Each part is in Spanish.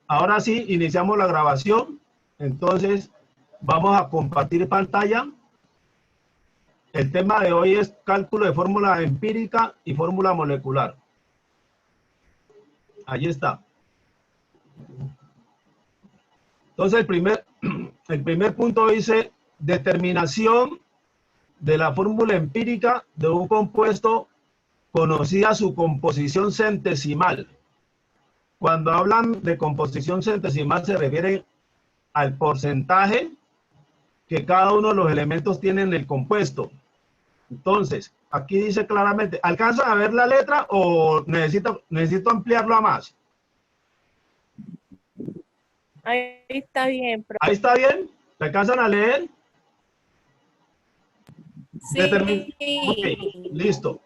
Ahora sí, iniciamos la grabación. Entonces, vamos a compartir pantalla. El tema de hoy es cálculo de fórmula empírica y fórmula molecular. Allí está. Entonces, el primer punto dice determinación de la fórmula empírica de un compuesto conocida su composición centesimal. Cuando hablan de composición centesimal se refiere al porcentaje que cada uno de los elementos tiene en el compuesto. Entonces, aquí dice claramente, ¿alcanzan a ver la letra o necesito ampliarlo a más? Ahí está bien. Ahí está bien. ¿Se alcanzan a leer? Sí. Ok, listo.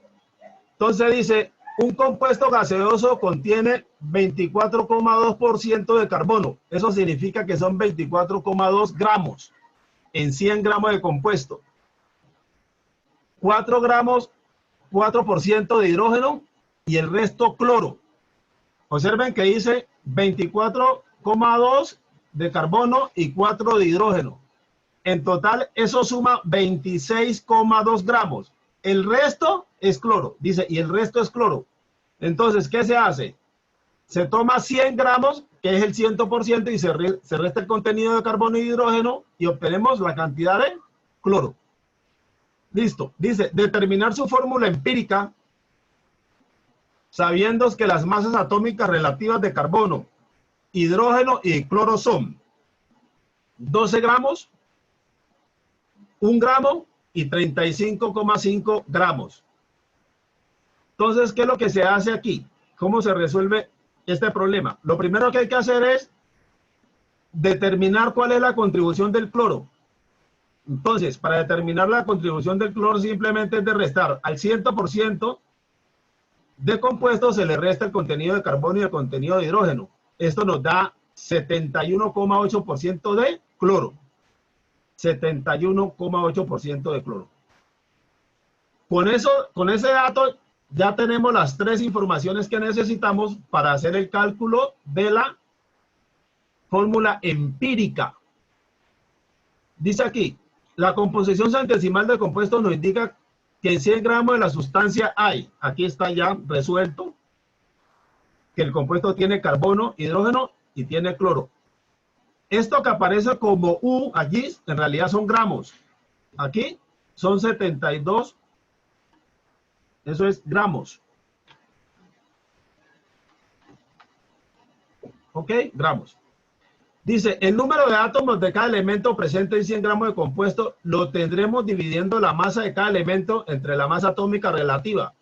Entonces dice, un compuesto gaseoso contiene 24,2% de carbono. Eso significa que son 24,2 gramos en 100 gramos de compuesto. 4 gramos, 4% de hidrógeno y el resto cloro. Observen que dice 24,2 de carbono y 4 de hidrógeno. En total, eso suma 26,2 gramos. El resto es cloro, dice, y el resto es cloro. Entonces, ¿qué se hace? Se toma 100 gramos, que es el 100%, y se resta el contenido de carbono y hidrógeno, y obtenemos la cantidad de cloro. Listo. Dice, determinar su fórmula empírica, sabiendo que las masas atómicas relativas de carbono, hidrógeno y cloro son 12 gramos, 1 gramo y 35,5 gramos. Entonces, ¿qué es lo que se hace aquí? ¿Cómo se resuelve este problema? Lo primero que hay que hacer es determinar cuál es la contribución del cloro. Entonces, para determinar la contribución del cloro simplemente es de restar al 100% de compuesto, se le resta el contenido de carbono y el contenido de hidrógeno. Esto nos da 71,8% de cloro. 71,8% de cloro. Con ese dato ya tenemos las tres informaciones que necesitamos para hacer el cálculo de la fórmula empírica. Dice aquí, la composición centesimal del compuesto nos indica que en 100 gramos de la sustancia hay, aquí está ya resuelto, que el compuesto tiene carbono, hidrógeno y tiene cloro. Esto que aparece como U allí, en realidad son gramos. Aquí son 72, eso es gramos. ¿Ok? Gramos. Dice, el número de átomos de cada elemento presente en 100 gramos de compuesto lo tendremos dividiendo la masa de cada elemento entre la masa atómica relativa.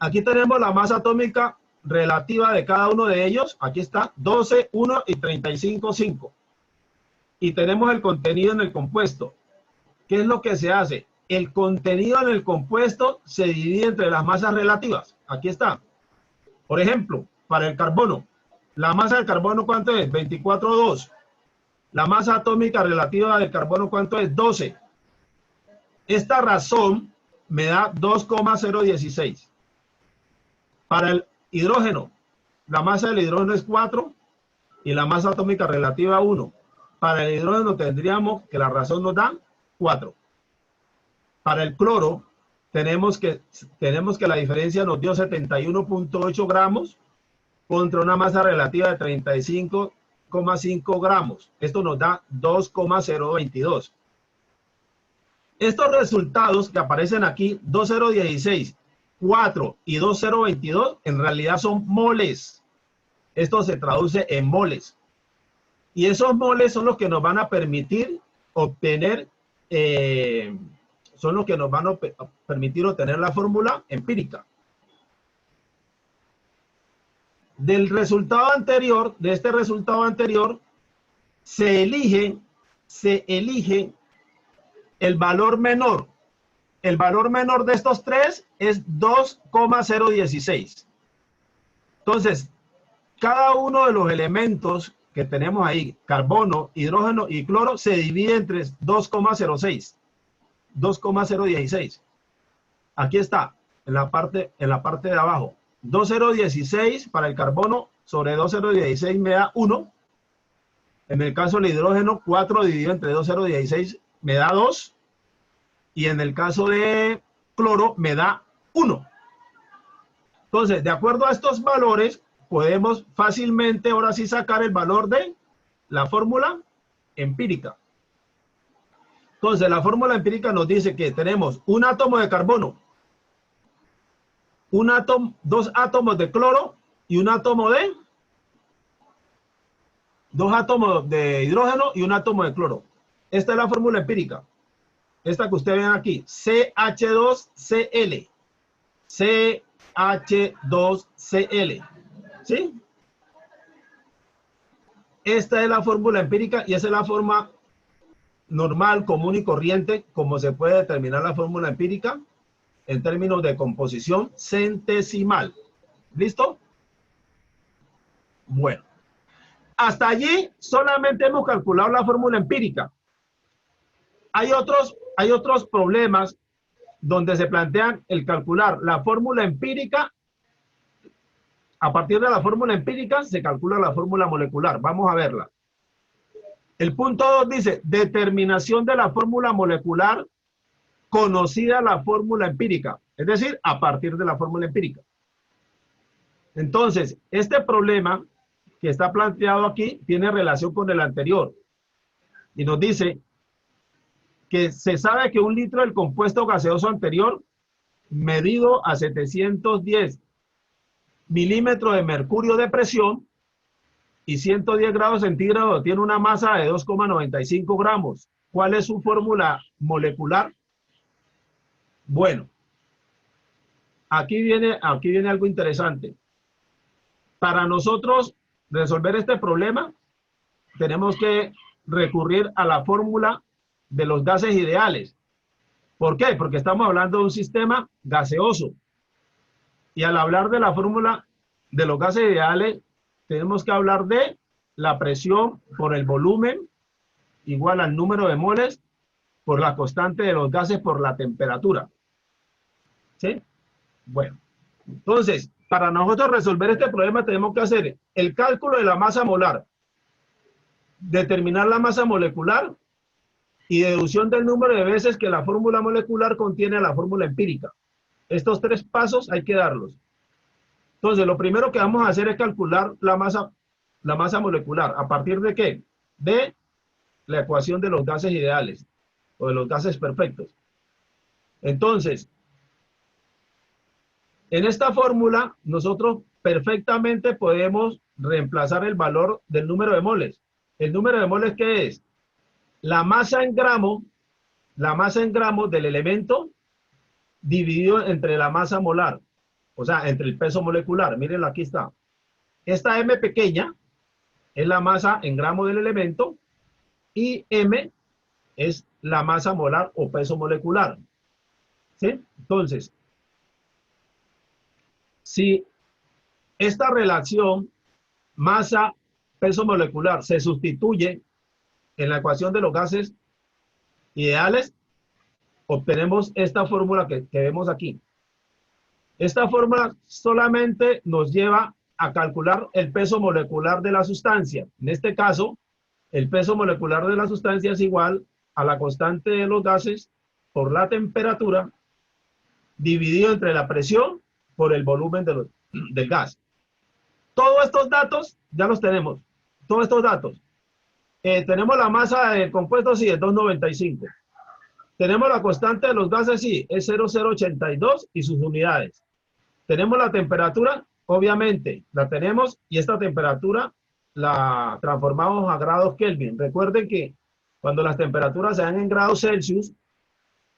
Aquí tenemos la masa atómica relativa de cada uno de ellos. Aquí está, 12, 1 y 35,5. Y tenemos el contenido en el compuesto. ¿Qué es lo que se hace? El contenido en el compuesto se divide entre las masas relativas. Aquí está. Por ejemplo, para el carbono, la masa del carbono, ¿cuánto es? 24,2. La masa atómica relativa del carbono, ¿cuánto es? 12. Esta razón me da 2,016. Para el hidrógeno, la masa del hidrógeno es 4 y la masa atómica relativa 1. Para el hidrógeno tendríamos que la razón nos da 4. Para el cloro, tenemos que la diferencia nos dio 71,8 gramos contra una masa relativa de 35,5 gramos. Esto nos da 2,022. Estos resultados que aparecen aquí, 2,016, 4 y 2,022, en realidad son moles. Esto se traduce en moles. Y esos moles son los que nos van a permitir obtener, obtener la fórmula empírica. Del resultado anterior, de este resultado anterior, se elige el valor menor. El valor menor de estos tres es 2,016. Entonces, cada uno de los elementos que tenemos ahí, carbono, hidrógeno y cloro, se divide entre 2,06. 2,016. Aquí está, en la parte de abajo. 2,016 para el carbono sobre 2,016 me da 1. En el caso del hidrógeno, 4 dividido entre 2,016 me da 2. Y en el caso de cloro me da 1. Entonces, de acuerdo a estos valores, podemos fácilmente ahora sí sacar el valor de la fórmula empírica. Entonces, la fórmula empírica nos dice que tenemos un átomo de carbono, dos átomos de cloro y un átomo de... dos átomos de hidrógeno y un átomo de cloro. Esta es la fórmula empírica. Esta que ustedes ven aquí, CH2Cl. CH2Cl. ¿Sí? Esta es la fórmula empírica y esa es la forma normal, común y corriente, como se puede determinar la fórmula empírica en términos de composición centesimal. ¿Listo? Bueno. Hasta allí solamente hemos calculado la fórmula empírica. Hay otros problemas donde se plantean el calcular la fórmula empírica. A partir de la fórmula empírica se calcula la fórmula molecular. Vamos a verla. El punto 2 dice, determinación de la fórmula molecular conocida la fórmula empírica. Es decir, a partir de la fórmula empírica. Entonces, este problema que está planteado aquí tiene relación con el anterior. Y nos dice que se sabe que 1 litro del compuesto gaseoso anterior, medido a 710 milímetros de mercurio de presión y 110 grados centígrados, tiene una masa de 2,95 gramos. ¿Cuál es su fórmula molecular? Bueno, aquí viene algo interesante. Para nosotros resolver este problema, tenemos que recurrir a la fórmula de los gases ideales. ¿Por qué? Porque estamos hablando de un sistema gaseoso. Y al hablar de la fórmula de los gases ideales, tenemos que hablar de la presión por el volumen igual al número de moles por la constante de los gases por la temperatura. ¿Sí? Bueno, entonces, para nosotros resolver este problema tenemos que hacer el cálculo de la masa molar, determinar la masa molecular y deducción del número de veces que la fórmula molecular contiene la fórmula empírica. Estos 3 pasos hay que darlos. Entonces, lo primero que vamos a hacer es calcular la masa molecular. ¿A partir de qué? De la ecuación de los gases ideales o de los gases perfectos. Entonces, en esta fórmula, nosotros perfectamente podemos reemplazar el valor del número de moles. ¿El número de moles qué es? La masa en gramos del elemento dividido entre la masa molar, o sea, entre el peso molecular. Mírenlo, aquí está. Esta M pequeña es la masa en gramos del elemento y M es la masa molar o peso molecular. ¿Sí? Entonces, si esta relación masa-peso molecular se sustituye en la ecuación de los gases ideales, obtenemos esta fórmula que vemos aquí. Esta fórmula solamente nos lleva a calcular el peso molecular de la sustancia. En este caso, el peso molecular de la sustancia es igual a la constante de los gases por la temperatura dividido entre la presión por el volumen del gas. Todos estos datos ya los tenemos. Todos estos datos. Tenemos la masa del compuesto, sí, es 295. Tenemos la constante de los gases, sí, es 0,082 y sus unidades. Tenemos la temperatura, obviamente, la tenemos y esta temperatura la transformamos a grados Kelvin. Recuerden que cuando las temperaturas se dan en grados Celsius,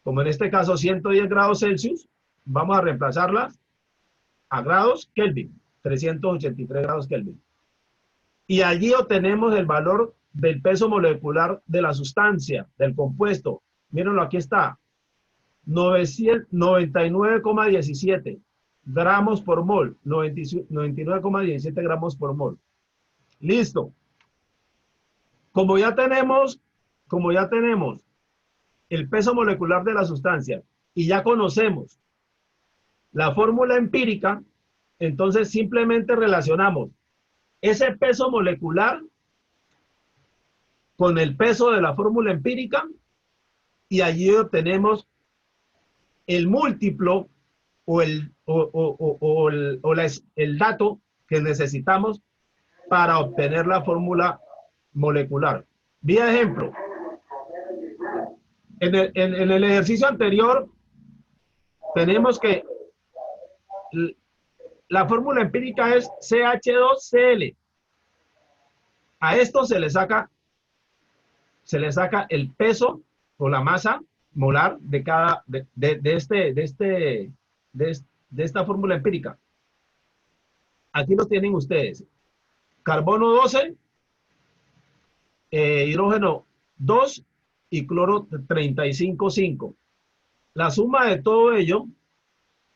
como en este caso 110 grados Celsius, vamos a reemplazarlas a grados Kelvin, 383 grados Kelvin. Y allí obtenemos el valor del peso molecular de la sustancia, del compuesto. Mírenlo, aquí está. 99,17 gramos por mol. 99,17 gramos por mol. Listo. Como ya tenemos el peso molecular de la sustancia y ya conocemos la fórmula empírica, Entonces simplemente relacionamos ese peso molecular con el peso de la fórmula empírica y allí obtenemos el múltiplo o el dato que necesitamos para obtener la fórmula molecular. Vía ejemplo, en el ejercicio anterior tenemos que la fórmula empírica es CH2Cl. A esto se le saca el peso o la masa molar de cada de esta fórmula empírica. Aquí lo tienen ustedes. Carbono 12, hidrógeno 2 y cloro 35,5. La suma de todo ello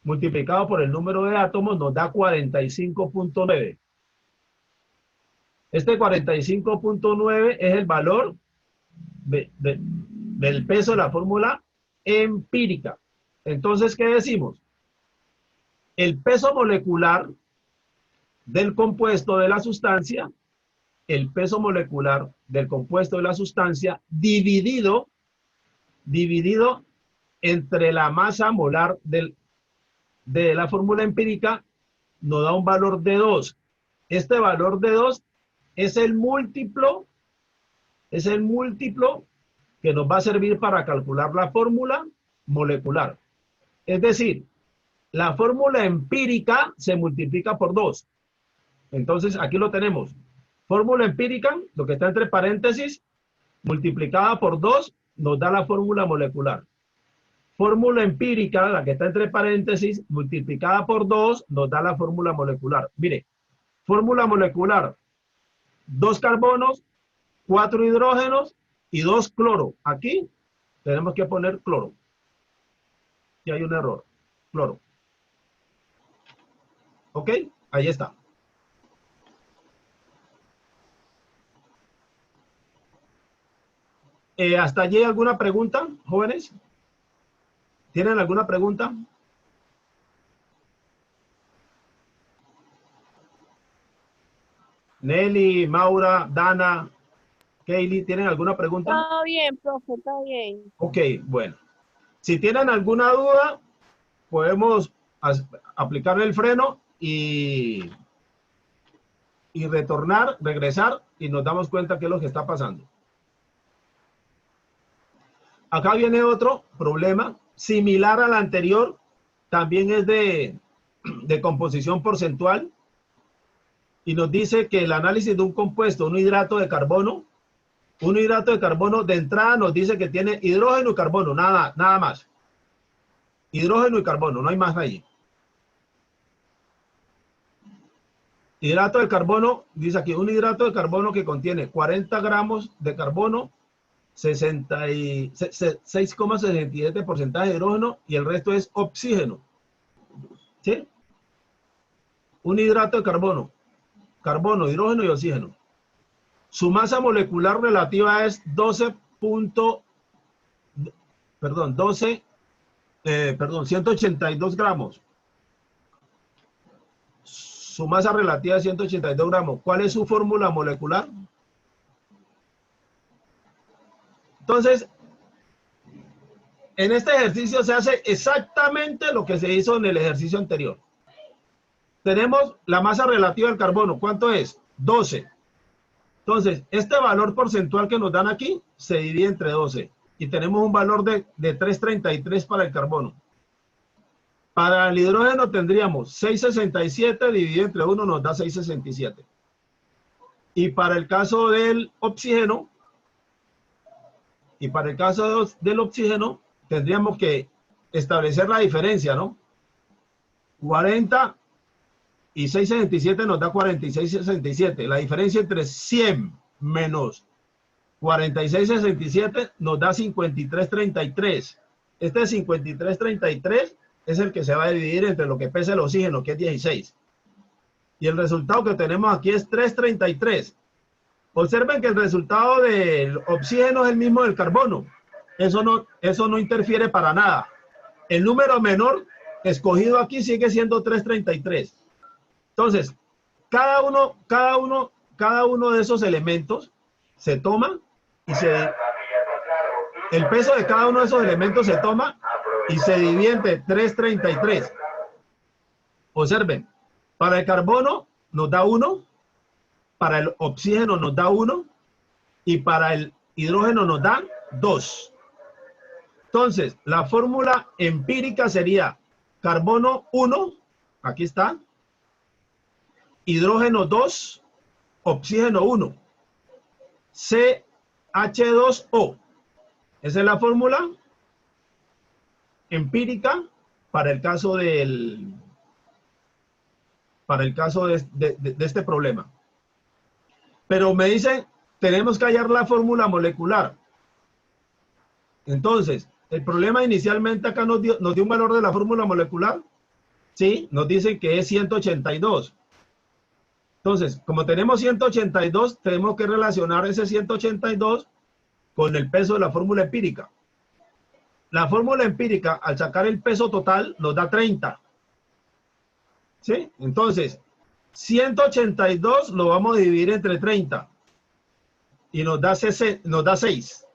multiplicado por el número de átomos nos da 45,9. Este 45,9 es el valor del peso de la fórmula empírica. Entonces, ¿qué decimos? El peso molecular del compuesto de la sustancia, el peso molecular del compuesto de la sustancia dividido entre la masa molar de la fórmula empírica nos da un valor de 2. Este valor de 2 es el múltiplo que nos va a servir para calcular la fórmula molecular. Es decir, la fórmula empírica se multiplica por 2. Entonces, aquí lo tenemos. Fórmula empírica, lo que está entre paréntesis, multiplicada por 2, nos da la fórmula molecular. Fórmula empírica, la que está entre paréntesis, multiplicada por 2, nos da la fórmula molecular. Mire, fórmula molecular, 2 carbonos, 4 hidrógenos y 2 cloro. Aquí tenemos que poner cloro. Y hay un error. Cloro. ¿Ok? Ahí está. ¿Hasta allí alguna pregunta, jóvenes? ¿Tienen alguna pregunta? Nelly, Maura, Dana, Kaylee, ¿tienen alguna pregunta? Todo bien, profe, todo bien. Ok, bueno. Si tienen alguna duda, podemos aplicarle el freno y regresar y nos damos cuenta qué es lo que está pasando. Acá viene otro problema similar al anterior, también es de composición porcentual y nos dice que el análisis de un compuesto, un hidrato de carbono de entrada nos dice que tiene hidrógeno y carbono, nada más. Hidrógeno y carbono, no hay más ahí. Hidrato de carbono, dice aquí, un hidrato de carbono que contiene 40 gramos de carbono, 6,67% de hidrógeno y el resto es oxígeno. ¿Sí? Un hidrato de carbono, hidrógeno y oxígeno. Su masa molecular relativa es 182 gramos. Su masa relativa es 182 gramos. ¿Cuál es su fórmula molecular? Entonces, en este ejercicio se hace exactamente lo que se hizo en el ejercicio anterior. Tenemos la masa relativa del carbono. ¿Cuánto es? 12. Entonces, este valor porcentual que nos dan aquí se divide entre 12. Y tenemos un valor de 3,33 para el carbono. Para el hidrógeno tendríamos 6,67 dividido entre 1 nos da 6,67. Y para el caso del oxígeno, tendríamos que establecer la diferencia, ¿no? 40 y 6,67 nos da 46,67. La diferencia entre 100 menos 46,67 nos da 53,33. Este 53,33 es el que se va a dividir entre lo que pesa el oxígeno, que es 16. Y el resultado que tenemos aquí es 3,33. Observen que el resultado del oxígeno es el mismo del carbono. Eso no interfiere para nada. El número menor escogido aquí sigue siendo 3,33. Entonces, cada uno de esos elementos se toma y el peso de cada uno de esos elementos se toma y se divide entre 333. Observen, para el carbono nos da 1, para el oxígeno nos da 1 y para el hidrógeno nos da 2. Entonces, la fórmula empírica sería carbono 1, aquí está, hidrógeno 2, oxígeno 1, CH2O. Esa es la fórmula empírica para el caso de este problema. Pero me dicen, tenemos que hallar la fórmula molecular. Entonces, el problema inicialmente acá nos dio un valor de la fórmula molecular. Sí, nos dicen que es 182. Entonces, como tenemos 182, tenemos que relacionar ese 182 con el peso de la fórmula empírica. La fórmula empírica, al sacar el peso total, nos da 30. ¿Sí? Entonces, 182 lo vamos a dividir entre 30 y nos da 6.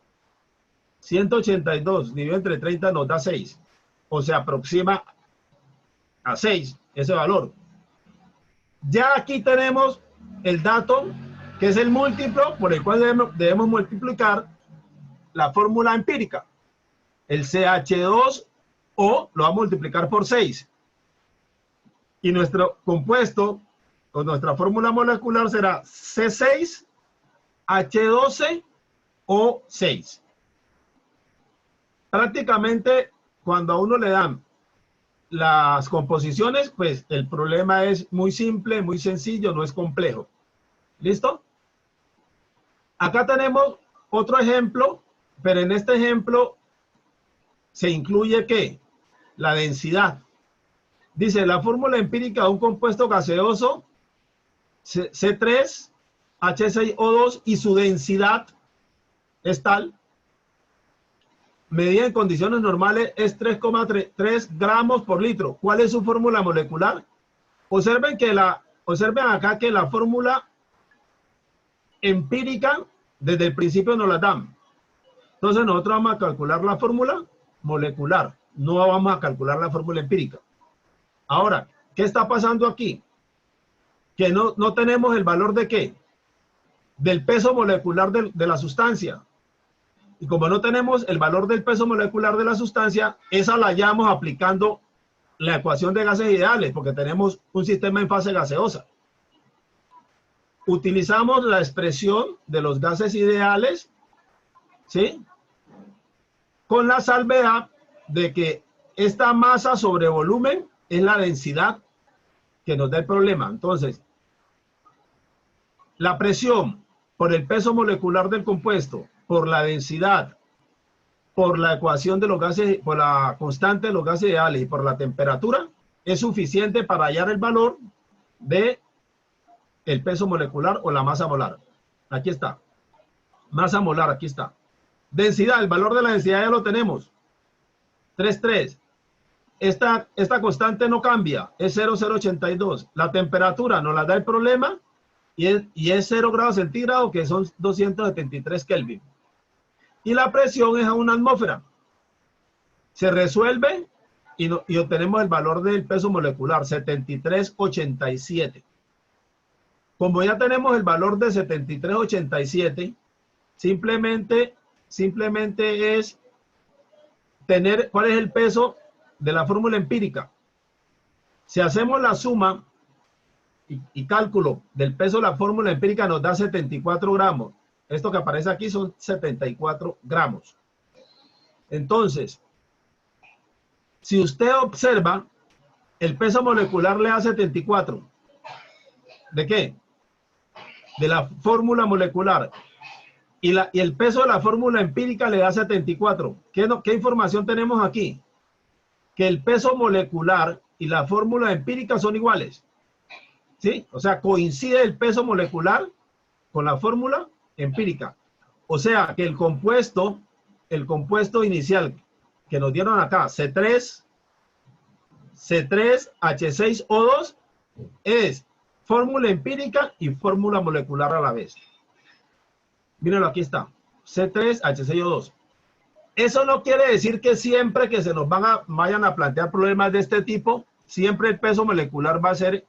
182 dividido entre 30 nos da 6. O se aproxima a 6 ese valor. Ya aquí tenemos el dato que es el múltiplo por el cual debemos multiplicar la fórmula empírica. El CH2O lo vamos a multiplicar por 6. Y nuestro compuesto o nuestra fórmula molecular será C6H12O6. Prácticamente cuando a uno le dan las composiciones, pues el problema es muy simple, muy sencillo, no es complejo. ¿Listo? Acá tenemos otro ejemplo, pero en este ejemplo se incluye ¿qué? La densidad. Dice, la fórmula empírica de un compuesto gaseoso C3H6O2 y su densidad es tal, medida en condiciones normales, es 3,3 gramos por litro. ¿Cuál es su fórmula molecular? Observen acá que la fórmula empírica desde el principio nos la dan. Entonces nosotros vamos a calcular la fórmula molecular, no vamos a calcular la fórmula empírica. Ahora, ¿qué está pasando aquí? Que no tenemos el valor de ¿qué? Del peso molecular de la sustancia. Y como no tenemos el valor del peso molecular de la sustancia, esa la hallamos aplicando la ecuación de gases ideales, porque tenemos un sistema en fase gaseosa. Utilizamos la expresión de los gases ideales, ¿sí? Con la salvedad de que esta masa sobre volumen es la densidad que nos da el problema. Entonces, la presión por el peso molecular del compuesto, por la densidad, por la ecuación de los gases, por la constante de los gases ideales y por la temperatura, es suficiente para hallar el valor de el peso molecular o la masa molar. Aquí está. Masa molar, aquí está. Densidad, el valor de la densidad ya lo tenemos. 3,3. Esta constante no cambia, es 0,082. La temperatura nos la da el problema y es 0 grados centígrados, que son 273 Kelvin. Y la presión es a 1 atmósfera. Se resuelve y obtenemos el valor del peso molecular, 73,87. Como ya tenemos el valor de 73,87, simplemente es tener cuál es el peso de la fórmula empírica. Si hacemos la suma y cálculo del peso de la fórmula empírica, nos da 74 gramos. Esto que aparece aquí son 74 gramos. Entonces, si usted observa, el peso molecular le da 74. ¿De qué? De la fórmula molecular. Y el peso de la fórmula empírica le da 74. ¿Qué información tenemos aquí? Que el peso molecular y la fórmula empírica son iguales. ¿Sí? O sea, coincide el peso molecular con la fórmula empírica. O sea, que el compuesto inicial que nos dieron acá, C3H6O2, es fórmula empírica y fórmula molecular a la vez. Mírenlo, aquí está. C3H6O2. Eso no quiere decir que siempre que se nos vayan a plantear problemas de este tipo, siempre el peso molecular va a ser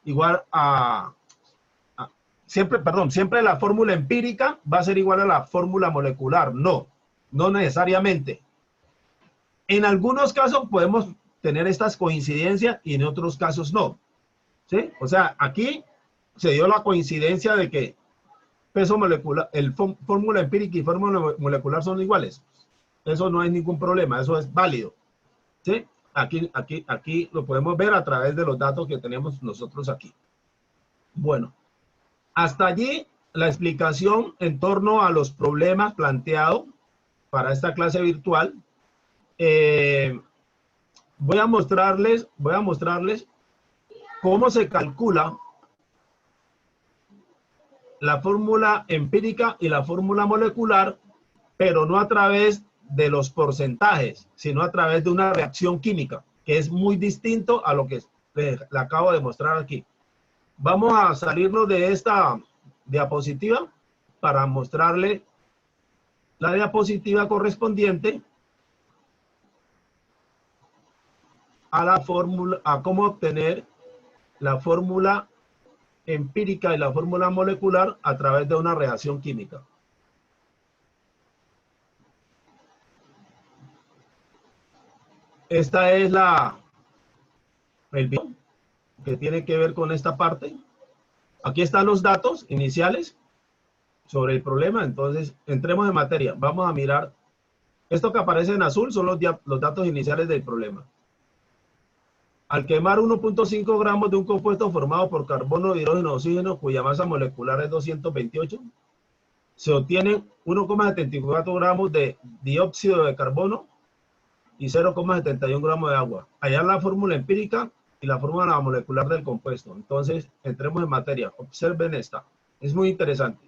igual siempre la fórmula empírica va a ser igual a la fórmula molecular. No, no necesariamente. En algunos casos podemos tener estas coincidencias y en otros casos no. ¿Sí? O sea, aquí se dio la coincidencia de que peso molecular, fórmula empírica y fórmula molecular son iguales. Eso no hay ningún problema, eso es válido. ¿Sí? Aquí lo podemos ver a través de los datos que tenemos nosotros aquí. Bueno, hasta allí la explicación en torno a los problemas planteados para esta clase virtual. Voy a mostrarles cómo se calcula la fórmula empírica y la fórmula molecular, pero no a través de los porcentajes, sino a través de una reacción química, que es muy distinto a lo que le acabo de mostrar aquí. Vamos a salirnos de esta diapositiva para mostrarle la diapositiva correspondiente a la fórmula, a cómo obtener la fórmula empírica y la fórmula molecular a través de una reacción química. Esta es el video que tiene que ver con esta parte. Aquí están los datos iniciales sobre el problema. Entonces, entremos en materia. Vamos a mirar. Esto que aparece en azul son los datos iniciales del problema. Al quemar 1.5 gramos de un compuesto formado por carbono, hidrógeno, oxígeno, cuya masa molecular es 228, se obtienen 1,74 gramos de dióxido de carbono y 0,71 gramos de agua. Allá la fórmula empírica y la fórmula molecular del compuesto. Entonces, entremos en materia. Observen esta. Es muy interesante.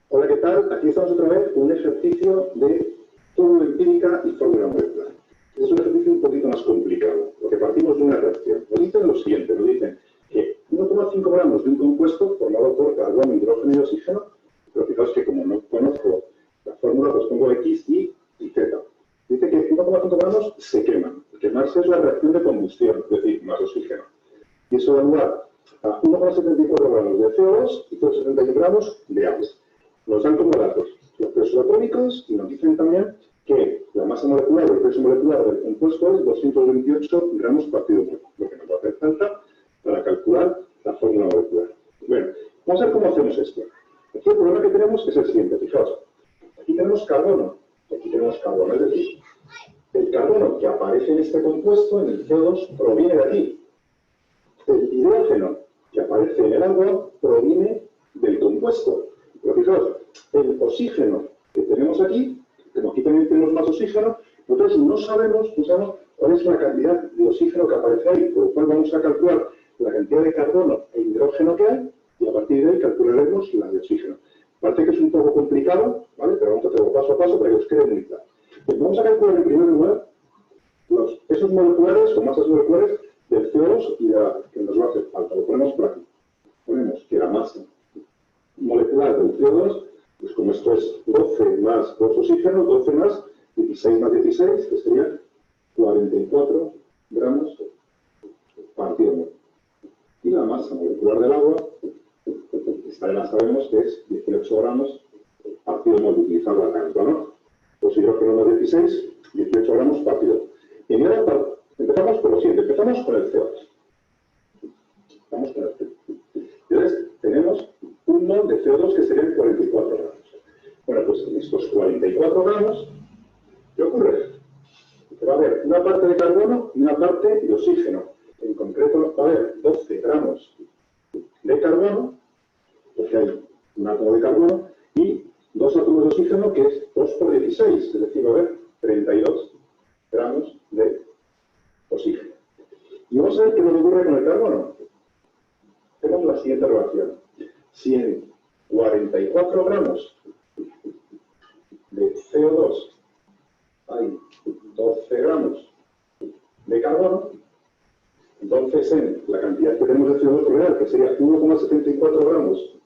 Hola, ¿qué tal? Aquí estamos otra vez con un ejercicio de fórmula empírica y fórmula molecular. Es un ejercicio un poquito más complicado, porque partimos de una reacción. Nos dicen lo siguiente, nos dicen que 1,5 gramos de un compuesto formado por carbono, hidrógeno y oxígeno, pero fijaos que como no conozco la fórmula, pues pongo X, Y y Z. Dice que 1,5 gramos se queman. Quemarse es la reacción de combustión, es decir, más oxígeno. Y eso da lugar a 1,74 gramos de CO2 y 0,71 gramos de agua. Nos dan como datos los pesos atómicos y nos dicen también que la masa molecular o el peso molecular del compuesto es 228 gramos partido por lo que nos va a hacer falta para calcular la fórmula molecular. Bueno, vamos a ver cómo hacemos esto. Aquí el problema que tenemos es el siguiente, fijaos. Aquí tenemos carbono, es decir, el carbono que aparece en este compuesto, en el CO2, proviene de aquí. El hidrógeno que aparece en el agua proviene del compuesto. Pero fijaos, el oxígeno que tenemos aquí, como aquí también tenemos más oxígeno, nosotros no sabemos cuál es la cantidad de oxígeno que aparece ahí, por lo cual vamos a calcular la cantidad de carbono e hidrógeno que hay y a partir de ahí calcularemos la de oxígeno. Parece que es un poco complicado, ¿vale? Pero vamos a hacerlo paso a paso para que os quede muy claro. Pues vamos a calcular en primer lugar los pesos moleculares o masas moleculares del CO2 y de la que nos va a hacer falta. Lo ponemos por aquí. Ponemos que la masa molecular del CO2, pues como esto es 12 más 2 oxígeno, 12 más 16 más 16, que serían 44 gramos partido por. Y la masa molecular del agua, esta ya la sabemos que es 18 gramos partido por utilizar la cálcula, ¿no? Pues hidrógeno más 16, 18 gramos partido. Y ahora empezamos con lo siguiente, empezamos con el CO2. Vamos con el CO2. Entonces, tenemos un mol de CO2 que serían 44 gramos. Bueno, pues en estos 44 gramos, ¿qué ocurre? Que va a haber una parte de carbono y una parte de oxígeno. En concreto, va a haber 12 gramos de carbono, porque hay un átomo de carbono, y 2 átomos de oxígeno, que es 2 por 16, es decir, va a haber 32 gramos de oxígeno. Y vamos a ver qué nos ocurre con el carbono. Tenemos la siguiente relación. Si en 44 gramos de CO2 hay 12 gramos de carbono, Entonces, en la cantidad que tenemos de CO2 real, que sería 1,74 gramos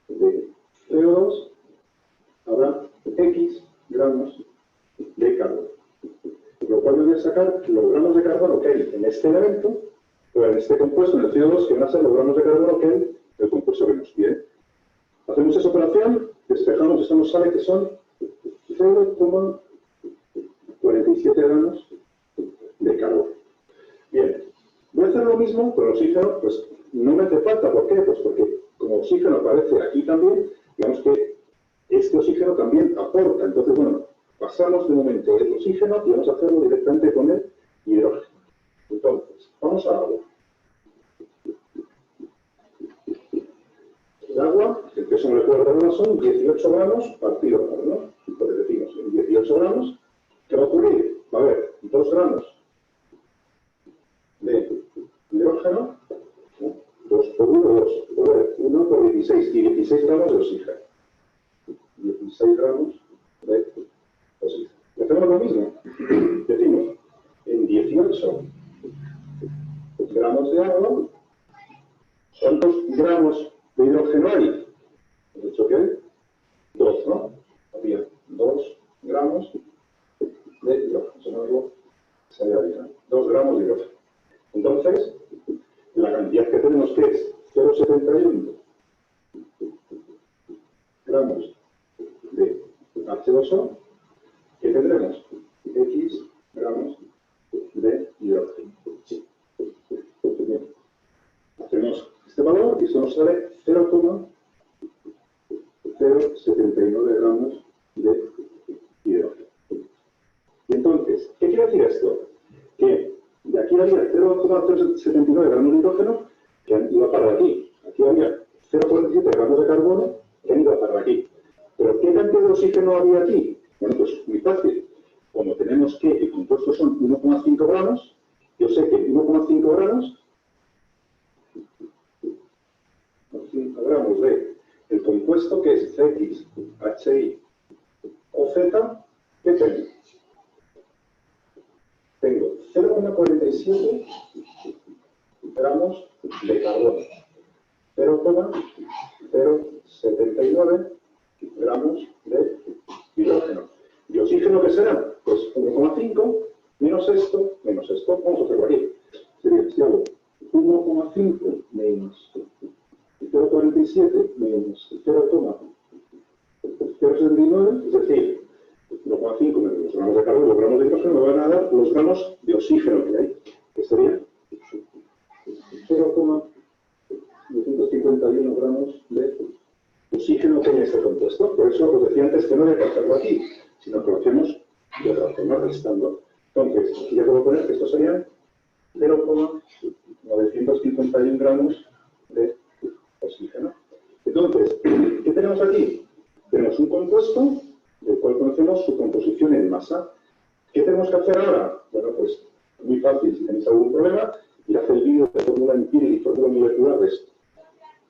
de CO2, habrá X gramos de carbono. Por lo cual yo voy a sacar los gramos de carbono que hay en este elemento, o en este compuesto, en el CO2, que van a ser los gramos de carbono que hay en el compuesto que nos pide. Hacemos esa operación, despejamos, esto nos sale que son 0,47 gramos de carbono. Bien, voy a hacer lo mismo con el oxígeno, pues no me hace falta, ¿por qué? Pues porque como oxígeno aparece aquí también, digamos que este oxígeno también aporta. Entonces, bueno, pasamos de momento el oxígeno y vamos a hacerlo directamente con el hidrógeno. Entonces, vamos a agua. El agua, el peso molecular de agua son 18 gramos partido por, ¿no? Entonces decimos, en 18 gramos, ¿qué va a ocurrir? Va a haber 2 gramos de hidrógeno, 2 por 1, 2, va a haber 1 por 16, y 16 gramos de oxígeno. 16 gramos de oxígeno. Y hacemos lo mismo. Decimos, en 18 gramos de agua, ¿cuántos gramos de hidrógeno hay? ¿Hemos dicho que hay? 2, ¿no? Había 2 gramos de hidrógeno. Eso no algo que se había dicho. 2 gramos de hidrógeno. Entonces, la cantidad que tenemos que es 0,71 gramos de H2O, que tendremos X gramos de hidrógeno. Bien. Hacemos este valor y eso nos sale 0,079 gramos de hidrógeno. Y entonces, ¿qué quiere decir esto? Que de aquí había 0,079 gramos de hidrógeno que han ido a parar aquí. Aquí había 0,47 gramos de carbono que han ido a parar aquí. ¿Pero qué cantidad de oxígeno había aquí? Bueno, pues muy fácil. Como tenemos que el compuesto son 1,5 gramos, yo sé que 1,5 gramos, 5 gramos de el compuesto que es CX, HI o Z, ¿qué tengo? Tengo 0,47 gramos de carbono, 0,079 gramos de hidrógeno. ¿Y oxígeno qué será? Pues 1,5 menos esto, vamos a hacerlo aquí. Sería, si hago 1,5 menos 0,47 menos 0,079, es decir, 1,5 menos los gramos de carbono, los gramos de hidrógeno, me van a dar los gramos de oxígeno que hay, que sería 0,251 gramos de oxígeno que hay en este compuesto. Por eso os decía antes que no hay que hacerlo aquí, sino que lo hacemos de otra forma, restando. Entonces, aquí ya puedo poner que esto sería 0,951 gramos de oxígeno. Entonces, ¿qué tenemos aquí? Tenemos un compuesto del cual conocemos su composición en masa. ¿Qué tenemos que hacer ahora? Bueno, pues muy fácil. Si tenéis algún problema, ir a hacer el vídeo de fórmula empírica y fórmula molecular de esto.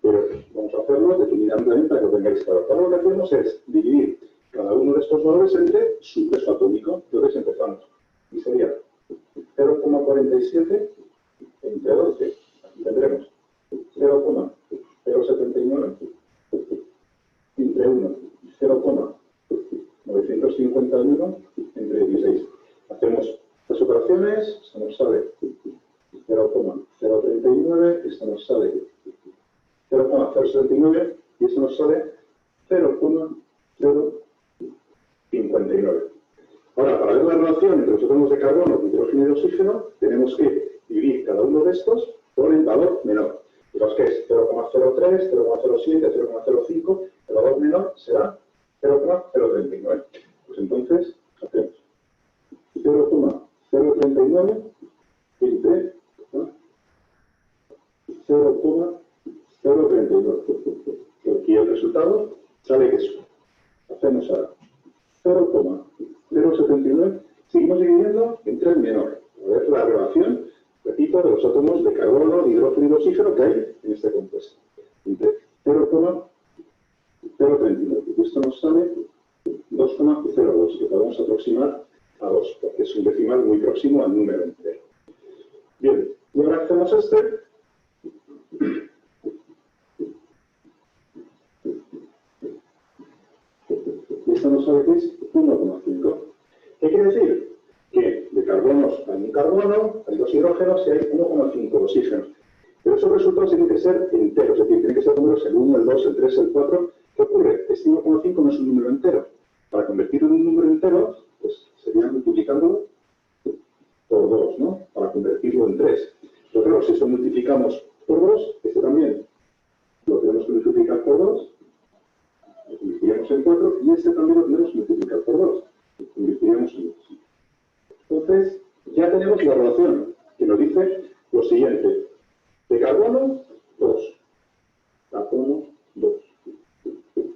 Pero vamos a hacerlo definidamente para que lo tengáis claro. Ahora lo que hacemos es dividir cada uno de estos valores entre su peso atómico. Entonces empezamos. Y sería 0,47 entre 12. Aquí tendremos 0,079 entre 1 y 0,951 entre 16. Hacemos las operaciones, esto nos sale 0,039, esto nos sale 0,079 y esto nos sale 0,059. Ahora, para ver la relación entre los átomos de carbono, hidrógeno y de oxígeno, tenemos que dividir cada uno de estos por el valor menor. Fijaos que es 0,03, 0,07, 0,05, el valor menor será 0,039. Pues entonces, hacemos 0,039 entre 0,039. Y aquí el resultado sale que es. Hacemos ahora 0,079. Seguimos dividiendo entre el menor. A ver la relación, repito, de los átomos de carbono, de hidrógeno y de oxígeno que hay en este compuesto. Entre 0,039. Y esto nos sale 2,02, que podemos aproximar a 2, porque es un decimal muy próximo al número entero. Bien, y ahora hacemos este. Y esto nos sabe que es 1,5. ¿Qué quiere decir? Que de carbonos hay un carbono, hay 2 hidrógenos y hay 1,5 oxígenos. Pero esos resultados tienen que ser enteros, es decir, tienen que ser números el 1, el 2, el 3, el 4. ¿Qué ocurre? Este 1,5 no es un número entero. Para convertirlo en un número entero, pues sería multiplicándolo por 2, ¿no? Para convertirlo en 3. Pero claro, si esto multiplicamos por 2, este también lo tenemos que multiplicar por 2, lo convertiríamos en 4, y este también lo tenemos que multiplicar por 2, lo convertiríamos en 2. Entonces, ya tenemos la relación que nos dice lo siguiente. De carbono, 2. Carbono, 2.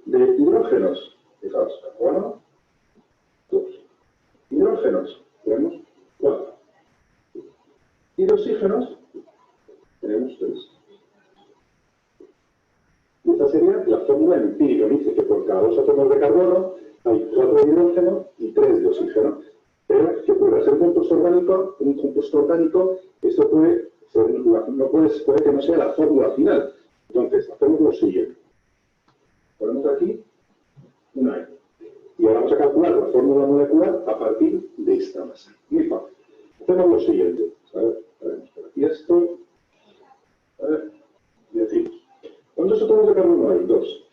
De hidrógenos, fijaos, carbono, 2. Hidrógenos, tenemos 4. Y de oxígenos, tenemos 3. Y esta sería la fórmula empírica. Dice que por cada 2 átomos de carbono hay 4 de hidrógeno y 3 de oxígeno. Pero que puede ser un compuesto orgánico, esto puede ser, puede que no sea la fórmula final. Entonces, hacemos lo siguiente. Ponemos aquí una E. Y ahora vamos a calcular la fórmula molecular a partir de esta masa. Muy fácil. Hacemos lo siguiente. A ver, ponemos por aquí esto. A ver, y decimos. ¿Cuántos átomos de carbono hay? 2.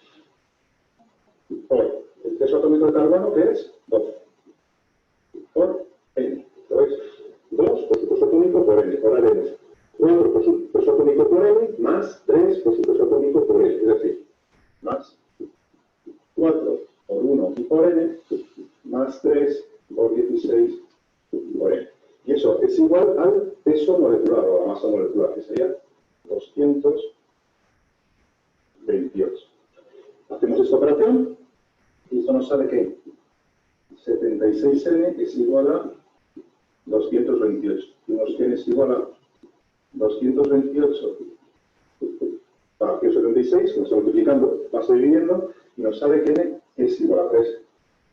Por el peso atómico de carbono, que es 12. Por N. ¿Sabéis? 2 por su peso atómico por N. Ahora haremos 4 por su peso atómico por N, más 3 por su peso atómico por N. Es decir, más 4 por 1 y por N, más 3 por 16 por N. Y eso es igual al peso molecular, o a la masa molecular, que sería 228. Hacemos esta operación, y esto nos sale que 76N es igual a 228. Y nos N es igual a 228 partido 76, nos está multiplicando, pasa dividiendo, y nos sale que N es igual a 3.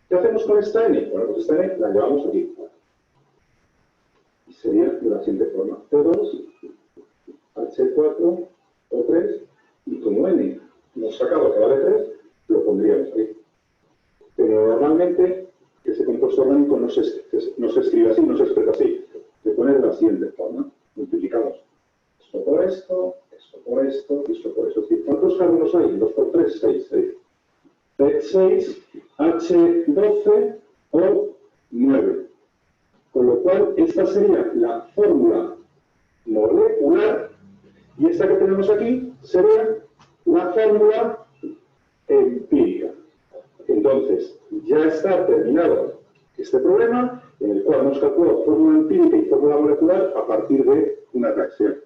¿Qué hacemos con esta N? Bueno, pues esta N la llevamos aquí. Y sería de la siguiente forma. T2, H4, O3, y como N hemos sacado que vale 3, lo pondríamos ahí. Pero normalmente ese compuesto orgánico no se escribe así, no se expresa así. Se pone de la siguiente forma. Multiplicamos esto por esto, esto por esto, y esto por esto. Es decir, ¿cuántos carbonos hay? 2 por 3, 6. 6, H12 o 9. Con lo cual, esta sería la fórmula molecular, y esta que tenemos aquí sería la fórmula empírica. Entonces, ya está terminado este problema, en el cual hemos calculado fórmula empírica y fórmula molecular a partir de una reacción.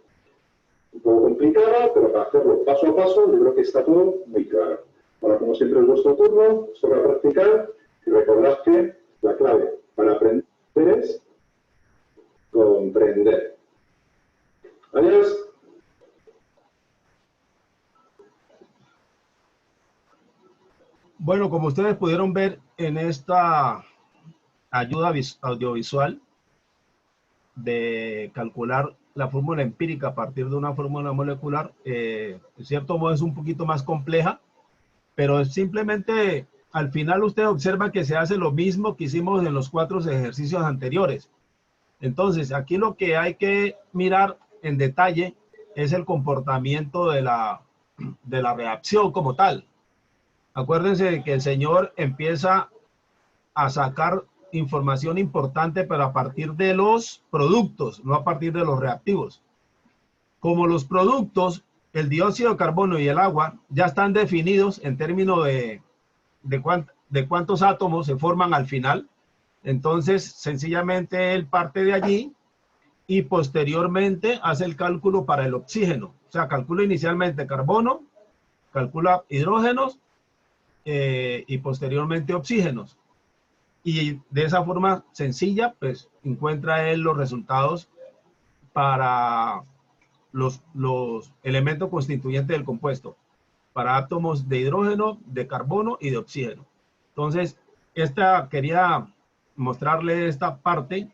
Un poco complicada, pero para hacerlo paso a paso, yo creo que está todo muy claro. Ahora, como siempre, es vuestro turno, os toca practicar, y recordad que la clave para aprender es comprender. Adiós. Bueno, como ustedes pudieron ver en esta ayuda audiovisual de calcular la fórmula empírica a partir de una fórmula molecular, en cierto modo es un poquito más compleja, pero simplemente al final usted observa que se hace lo mismo que hicimos en los 4 ejercicios anteriores. Entonces, aquí lo que hay que mirar en detalle es el comportamiento de la reacción como tal. Acuérdense de que el señor empieza a sacar información importante, pero a partir de los productos, no a partir de los reactivos. Como los productos, el dióxido de carbono y el agua, ya están definidos en términos de cuántos átomos se forman al final, entonces sencillamente él parte de allí y posteriormente hace el cálculo para el oxígeno. O sea, calcula inicialmente carbono, calcula hidrógenos, y posteriormente oxígenos. Y de esa forma sencilla, pues encuentra él los resultados para los elementos constituyentes del compuesto, para átomos de hidrógeno, de carbono y de oxígeno. Entonces, esta quería mostrarle esta parte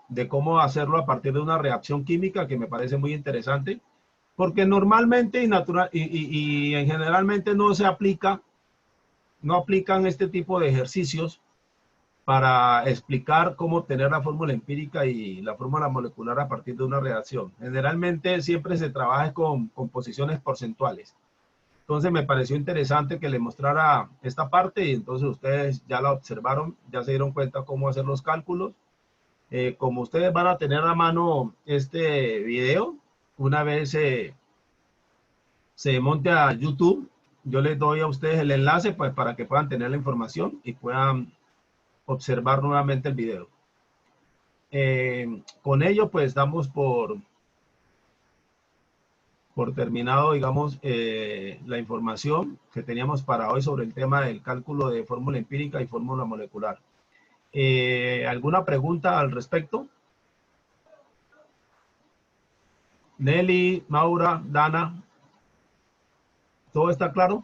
de cómo hacerlo a partir de una reacción química que me parece muy interesante, porque normalmente y generalmente no se aplica, no aplican este tipo de ejercicios para explicar cómo obtener la fórmula empírica y la fórmula molecular a partir de una reacción. Generalmente siempre se trabaja con composiciones porcentuales. Entonces me pareció interesante que le mostrara esta parte y entonces ustedes ya la observaron, ya se dieron cuenta cómo hacer los cálculos. Como ustedes van a tener a mano este video, una vez se monte a YouTube, yo les doy a ustedes el enlace pues, para que puedan tener la información y puedan observar nuevamente el video. Con ello pues damos por terminado, digamos, la información que teníamos para hoy sobre el tema del cálculo de fórmula empírica y fórmula molecular. ¿Alguna pregunta al respecto? Nelly, Maura, Dana, ¿todo está claro?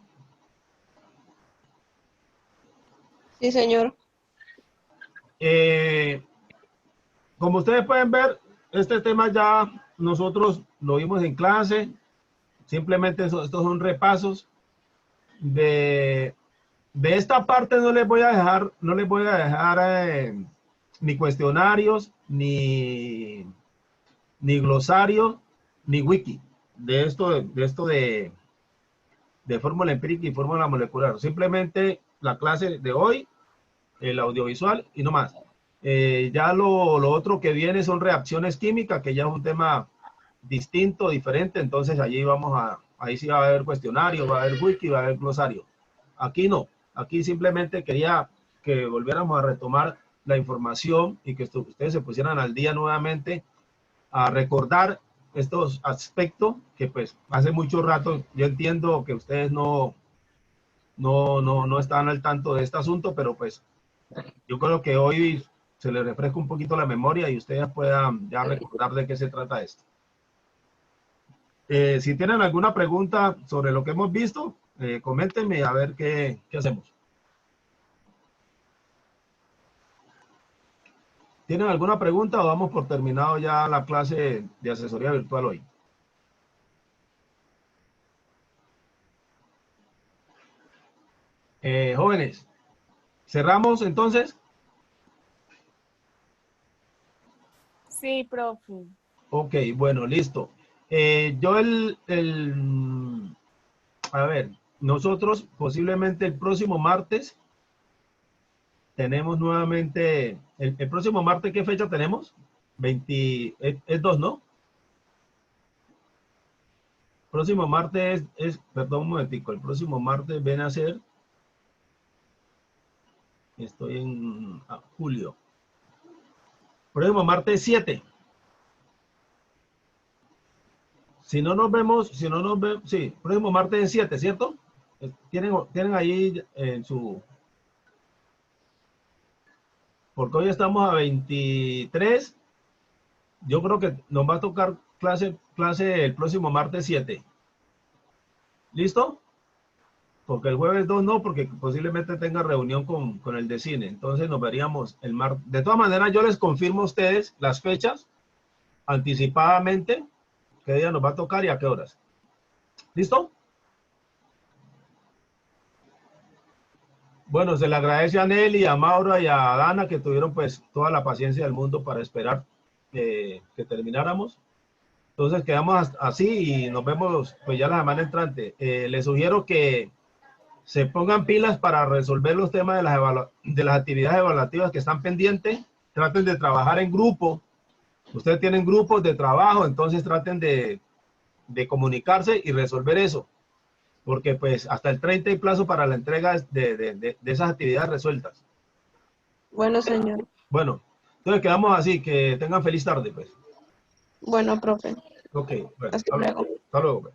Sí, señor. Como ustedes pueden ver, este tema ya nosotros lo vimos en clase. Simplemente estos son repasos. De esta parte no les voy a dejar ni cuestionarios, ni glosario, ni wiki de esto de fórmula empírica y fórmula molecular. Simplemente la clase de hoy, el audiovisual y no más. Ya lo otro que viene son reacciones químicas, que ya es un tema distinto, diferente. Entonces allí ahí sí va a haber cuestionario, va a haber wiki, va a haber glosario. Aquí no. Aquí simplemente quería que volviéramos a retomar la información y que ustedes se pusieran al día nuevamente a recordar estos aspectos que pues hace mucho rato yo entiendo que ustedes no están al tanto de este asunto, pero pues yo creo que hoy se les refresca un poquito la memoria y ustedes puedan ya recordar de qué se trata esto. Si tienen alguna pregunta sobre lo que hemos visto, coméntenme a ver qué hacemos. ¿Tienen alguna pregunta o damos por terminado ya la clase de asesoría virtual hoy? Jóvenes, ¿cerramos entonces? Sí, profe. Ok, bueno, listo. A ver, nosotros posiblemente el próximo martes tenemos nuevamente, el próximo martes, ¿qué fecha tenemos? 20, es 2, ¿no? Próximo martes perdón un momentico, el próximo martes viene a ser, estoy en julio. Próximo martes 7. Si no nos vemos, sí, próximo martes es 7, ¿cierto? Tienen ahí en su... Porque hoy estamos a 23. Yo creo que nos va a tocar clase el próximo martes 7. ¿Listo? Porque el jueves 2 no, porque posiblemente tenga reunión con el de cine. Entonces nos veríamos el martes. De todas maneras, yo les confirmo a ustedes las fechas anticipadamente, qué día nos va a tocar y a qué horas. ¿Listo? Bueno, se le agradece a Nelly, a Maura y a Dana que tuvieron pues toda la paciencia del mundo para esperar que termináramos. Entonces quedamos así y nos vemos pues ya la semana entrante. Les sugiero que se pongan pilas para resolver los temas de las actividades evaluativas que están pendientes. Traten de trabajar en grupo. Ustedes tienen grupos de trabajo, entonces traten de comunicarse y resolver eso. Porque pues hasta el 30 hay plazo para la entrega de esas actividades resueltas. Bueno, señor. Bueno, entonces quedamos así, que tengan feliz tarde pues. Bueno, profe. Ok, bueno, Hasta luego. hasta luego pues.